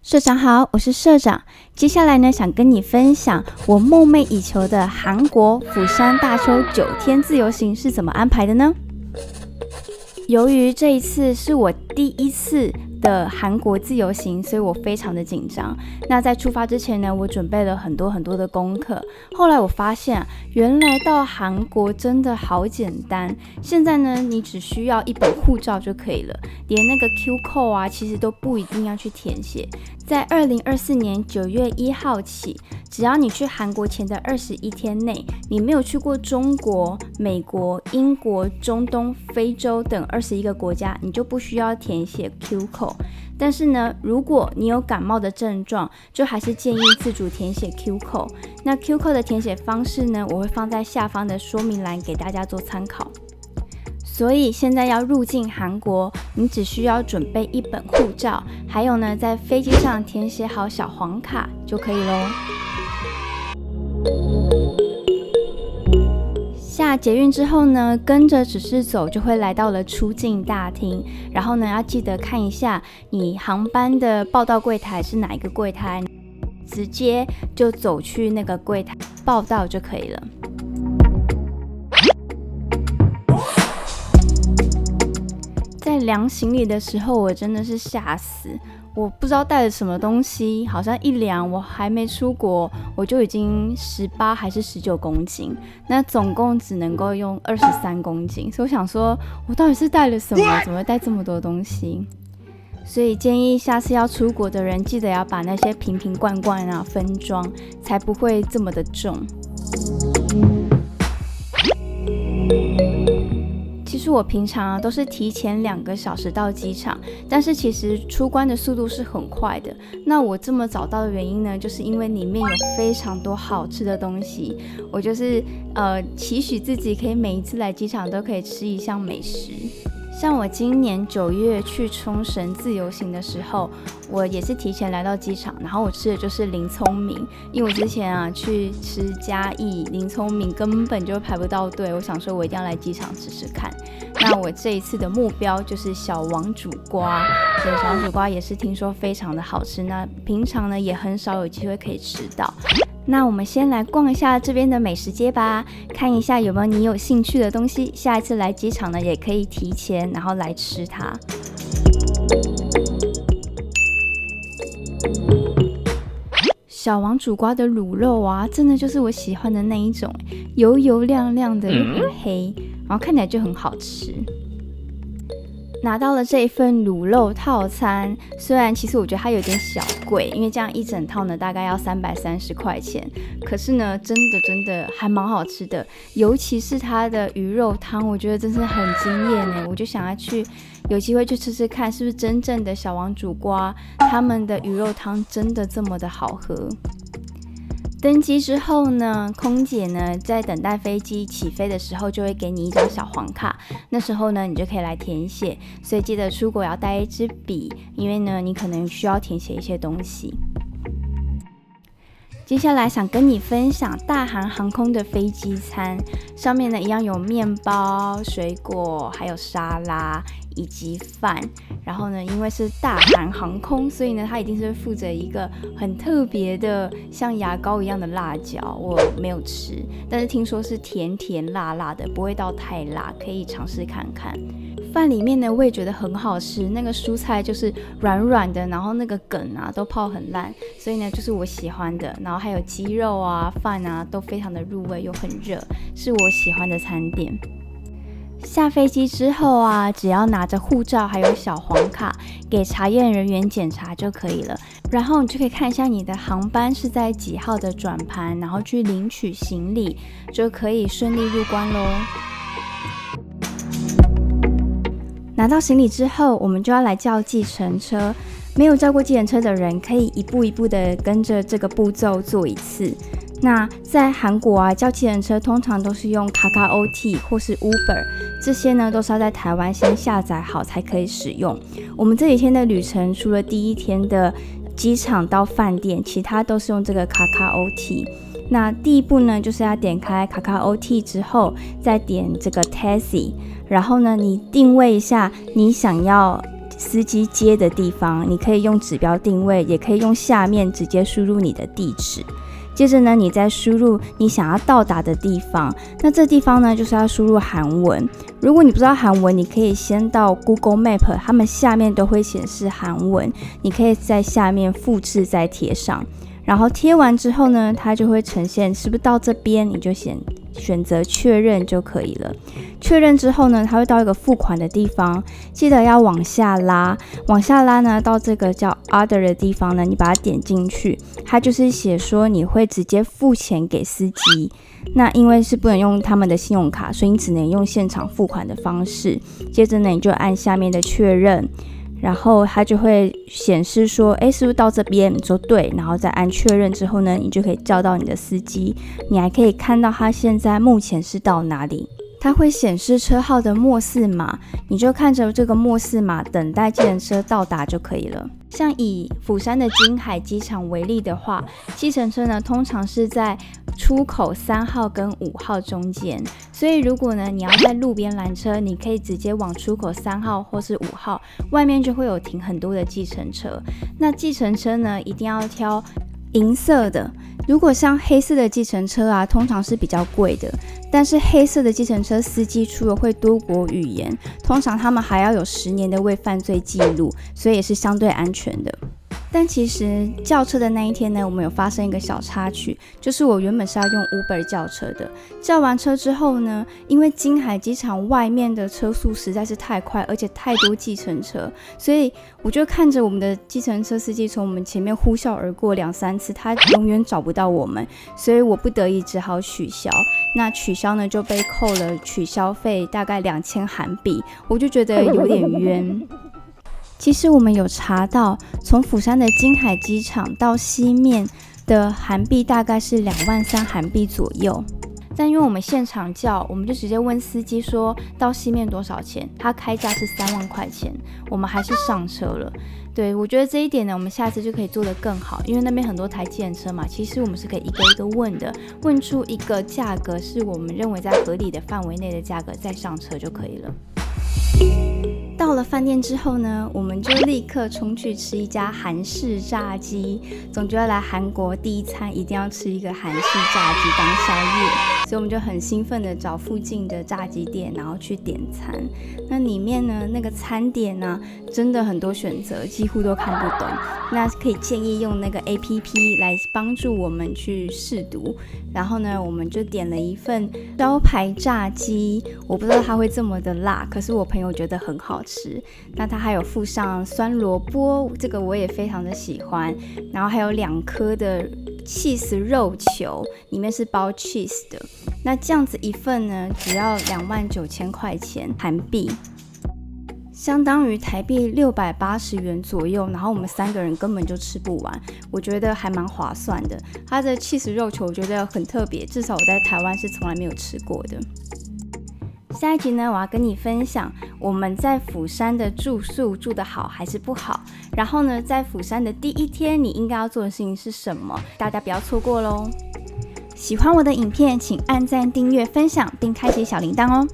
社长好，我是社长。接下来呢，想跟你分享我梦寐以求的韩国釜山大邱9天自由行是怎么安排的呢？由于这一次是我第一次的韩国自由行，所以我非常的紧张。那在出发之前呢，我准备了很多的功课。后来我发现原来到韩国真的好简单。现在呢，你只需要一本护照就可以了，连那个 Q code 啊，其实都不一定要去填写。在2024年9月1号起，只要你去韩国前的21天内，你没有去过中国、美国、英国、中东、非洲等21个国家，你就不需要填写 Q code。但是呢，如果你有感冒的症状，就还是建议自主填写 Q code。那 Q code 的填写方式呢，我会放在下方的说明栏给大家做参考。所以现在要入境韩国，你只需要准备一本护照，还有呢，在飞机上填写好小黄卡就可以咯。下捷运之后呢，跟着指示走就会来到了出境大厅，然后呢，要记得看一下你航班的报到柜台是哪一个柜台，直接就走去那个柜台报到就可以了。在量行李的时候，我真的是吓死，我不知道带了什么东西，好像一量我还没出国，我就已经18还是19公斤，那总共只能够用23公斤，所以我想说，我到底是带了什么？怎么会带这么多东西？所以建议下次要出国的人，记得要把那些瓶瓶罐罐啊分装，才不会这么的重。其实我平常都是提前2个小时到机场，但是其实出关的速度是很快的。那我这么早到的原因呢，就是因为里面有非常多好吃的东西，我就是期许自己可以每一次来机场都可以吃一项美食。像我今年9月去冲绳自由行的时候，我也是提前来到机场，然后我吃的就是林聪明，因为我之前去吃嘉义林聪明根本就排不到队，我想说我一定要来机场吃吃看。那我这一次的目标就是小王煮瓜，对，小王煮瓜也是听说非常的好吃，那平常呢也很少有机会可以吃到。那我们先来逛一下这边的美食街吧，看一下有没有你有兴趣的东西，下一次来机场呢也可以提前然后来吃它。小王煮瓜的卤肉啊，真的就是我喜欢的那一种，油油亮亮的又很黑，然后看起来就很好吃。拿到了这一份卤肉套餐，虽然其实我觉得它有点小贵，因为这样一整套呢大概要330块钱，可是呢真的还蛮好吃的，尤其是它的鱼肉汤，我觉得真是很惊艳耶，我就想要有机会去吃吃看，是不是真正的小王煮瓜他们的鱼肉汤真的这么的好喝。登机之后呢，空姐呢在等待飞机起飞的时候就会给你一张小黄卡，那时候呢你就可以来填写，所以记得出国要带一支笔，因为呢你可能需要填写一些东西。接下来想跟你分享大韩航空的飞机餐，上面呢一样有面包、水果，还有沙拉以及饭。然后呢，因为是大韩航空，所以呢它一定是会附着一个很特别的像牙膏一样的辣椒，我没有吃，但是听说是甜甜辣辣的，不会到太辣，可以尝试看看。饭里面呢我也觉得很好吃，那个蔬菜就是软软的，然后那个梗啊都泡很烂，所以呢就是我喜欢的，然后还有鸡肉啊饭啊都非常的入味又很热，是我喜欢的餐点。下飞机之后啊，只要拿着护照还有小黄卡给查验人员检查就可以了，然后你就可以看一下你的航班是在几号的转盘，然后去领取行李，就可以顺利入关咯。拿到行李之后，我们就要来叫计程车，没有叫过计程车的人可以一步一步的跟着这个步骤做一次。那在韩国啊，叫计程车通常都是用 KakaoT 或是 Uber， 这些呢都是要在台湾先下载好才可以使用。我们这几天的旅程，除了第一天的机场到饭店，其他都是用这个 KakaoT。那第一步呢，就是要点开 KakaoT 之后，再点这个 Taxi， 然后呢，你定位一下你想要司机接的地方，你可以用指标定位，也可以用下面直接输入你的地址。接着呢，你再输入你想要到达的地方，那这地方呢就是要输入韩文。如果你不知道韩文，你可以先到 Google Map， 他们下面都会显示韩文，你可以在下面复制再贴上，然后贴完之后呢，它就会呈现是不是到这边，你就选择确认就可以了。确认之后呢，它会到一个付款的地方，记得要往下拉，呢，到这个叫 Other 的地方呢，你把它点进去，它就是写说你会直接付钱给司机。那因为是不能用他们的信用卡，所以你只能用现场付款的方式。接着呢，你就按下面的确认，然后它就会显示说，是不是到这边？你说对，然后再按确认之后呢，你就可以叫到你的司机。你还可以看到他现在目前是到哪里。它会显示车号的末四码，你就看着这个末四码等待计程车到达就可以了。像以釜山的金海机场为例的话，计程车呢通常是在出口3号跟5号中间，所以如果呢你要在路边拦车，你可以直接往出口3号或是5号，外面就会有停很多的计程车。那计程车呢一定要挑银色的，如果像黑色的计程车啊，通常是比较贵的。但是黑色的计程车司机除了会多国语言，通常他们还要有10年的未犯罪记录，所以也是相对安全的。但其实叫车的那一天呢，我们有发生一个小插曲，就是我原本是要用 Uber 叫车的，叫完车之后呢，因为金海机场外面的车速实在是太快，而且太多计程车，所以我就看着我们的计程车司机从我们前面呼啸而过2-3次，他永远找不到我们，所以我不得已只好取消。那取消呢就被扣了取消费大概2000韩币，我就觉得有点冤。其实我们有查到，从釜山的金海机场到西面的韩币大概是23000韩币左右。但因为我们现场叫，我们就直接问司机说到西面多少钱，他开价是3万块钱，我们还是上车了。对，我觉得这一点呢，我们下次就可以做得更好，因为那边很多台计程车嘛，其实我们是可以一个一个问的，问出一个价格是我们认为在合理的范围内的价格，再上车就可以了。到了饭店之后呢，我们就立刻冲去吃一家韩式炸鸡，总觉得来韩国第一餐一定要吃一个韩式炸鸡当宵夜，所以我们就很兴奋的找附近的炸鸡店，然后去点餐。那里面呢，那个餐点呢，真的很多选择，几乎都看不懂。那可以建议用那个 APP 来帮助我们去试读。然后呢，我们就点了一份招牌炸鸡，我不知道它会这么的辣，可是我朋友觉得很好吃。那它还有附上酸萝卜，这个我也非常的喜欢。然后还有2颗的 cheese 肉球，里面是包 cheese 的。那这样子一份呢，只要29000块钱韩币，相当于台币680元左右，然后我们3个人根本就吃不完，我觉得还蛮划算的。它的 cheese 肉球我觉得很特别，至少我在台湾是从来没有吃过的。下一集呢，我要跟你分享我们在釜山的住宿住得好还是不好，然后呢，在釜山的第一天你应该要做的事情是什么，大家不要错过咯。喜欢我的影片，请按赞、订阅、分享并开启小铃铛哦。